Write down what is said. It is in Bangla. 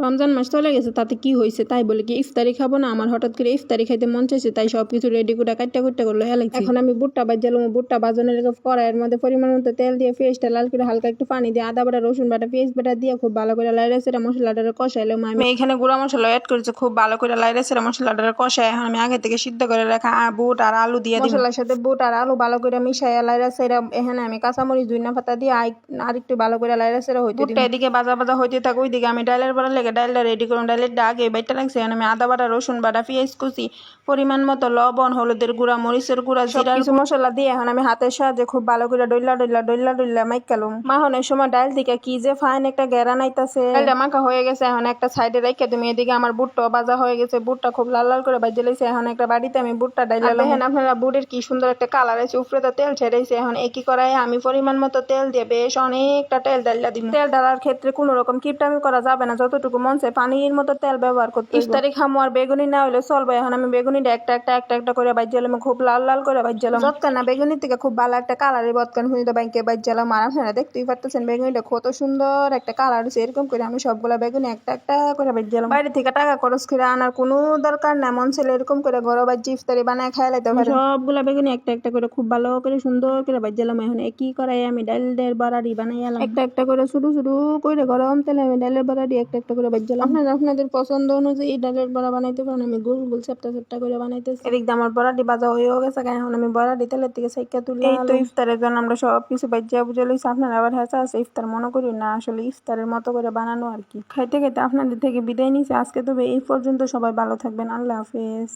রমজান মাস চলে গেছে, তাতে কি হয়েছে? তাই বলে কি ইফতারি খাবো না? আমার হঠাৎ করে ইফতারি খাইতে মন চাইছে, তাই সবকিছু রেডি করে কাটটা কুটটা করলো হেলাইছি। এখন আমি বুটটা বাজালাম, বুটটা বাজানোর কড়াইয়ের মধ্যে পরিমাণ মতো তেল দিয়ে পেঁয়াজটা লাল করে হালকা একটু পানি দিয়ে আদা বাটা রসুন বাটা পেঁয়াজ বাটা দিয়ে খুব ভালো করে লাইরা সেটা মশলাটা কষাইলাম। আমি এখানে গুঁড়া মশলা অ্যাড করেছি, খুব ভালো করে লাইরা সেটা মশলাটা কষাই এখন আমি আগে থেকে সিদ্ধ করে রাখা বুট আর আলু দিয়ে মশলার সাথে বুট আর আলু ভালো করে মিশাইয়া লাইরা সেরা এখানে আমি কাঁচামরিচ ধনিয়া পাতা দিয়ে আর একটু ভালো করে লাইরা সেরা হইতে বুটটা এদিকে ভাজা ভাজা হইতে থাক, ওইদিকে আমি ডালের বড়া লেগে ডালটা রেডি করুন। ডালের আগে বাইটা লাগছে, আমি আদা বাটা রসুন বাটা পেঁয়াজ কুচি পরিমাণ মতো লবণ হলুদের গুঁড়া মরিচের গুঁড়া জিরা কিছু মশলা দিয়ে এখন আমি হাতের সাহায্যে খুব ভালো করে ডইলা মাইকালুম। মাখনের সময় ডাল থেকে কি যে ফাইন একটা গেরান আইতাছে। ডালটা মাখা হয়ে গেছে, এখন একটা সাইডে রেখে তুমি এদিকে আমার বুটটা ভাজা হয়ে গেছে, বুটটা খুব লাল লাল করে ভাজে লাইছে। এখন একটা বাড়িতে আমি বুটটা ডাইলাম। দেখেন আপনারা বুটের কি সুন্দর একটা কালার আছে, উপরে তো তেল ছেড়েছে। এখন একই করাই আমি পরিমাণ মতো তেল দিয়ে বেশ অনেকটা তেল ডাইলা দিব। তেল ডালার ক্ষেত্রে কোনো রকম কিপটামি করা যাবে না, যতটুকু মন চায় পানির মতো তেল ব্যবহার করতে। ইফতারি খামো আর বেগুনি না হলে চলবে। এখন আমি বেগুনিটা একটা একটা করে ভাজলাম, খুব লাল লাল করে ভাজলাম। যতক্ষণ না বেগুনির থেকে খুব ভালো একটা কালারের বতকান হইতো বাইকে ভাজলাম। আর আপনারা দেখতেই পারতেছেন বেগুনিটা কত সুন্দর একটা কালার হচ্ছে। এরকম করে আমি সবগুলা বেগুনি একটা একটা করে ভাজলাম। বাইরে থেকে টাকা খরচ করে আনার কোনো দরকার না, মন ছেলে এরকম করে ঘরে ভাজি ইফতারি বানায় খাই লাইতে পারে। সবগুলা বেগুনি একটা একটা করে খুব ভালো করে সুন্দর করে ভাজলাম। এখন একই করাই আমি ডালের বড়ারি বানাইলাম, একটা একটা করে শুরু শুরু করে গরম তেলে আমি ডালের বড়ারি একটা একটা করে ভাজলাম। আপনারা আপনাদের পছন্দ অনুযায়ী ডালের বড়া বানাইতে পারেন। আমি গোল গোল চ্যাপটা চ্যাপটা করে বানাইতেছি। এদিক দিয়ে আমার বড়াটি ভাজা হয়েও গেছে, এখন আমি বড়াটি তেলের থেকে সাইকা তুলি। এই তো ইফতারের জন্য আমরা সব কিছু ভাজিয়া বুঝে লইছি। আপনারা আবার হেঁচা আছে ইফতার মনে করি না, আসলে ইফতারের মতো করে বানানো আর কি। খাইতে খাইতে আপনাদের থেকে বিদায় নিছি আজকে। তবে এই পর্যন্ত সবাই ভালো থাকবেন, আল্লাহ হাফেজ।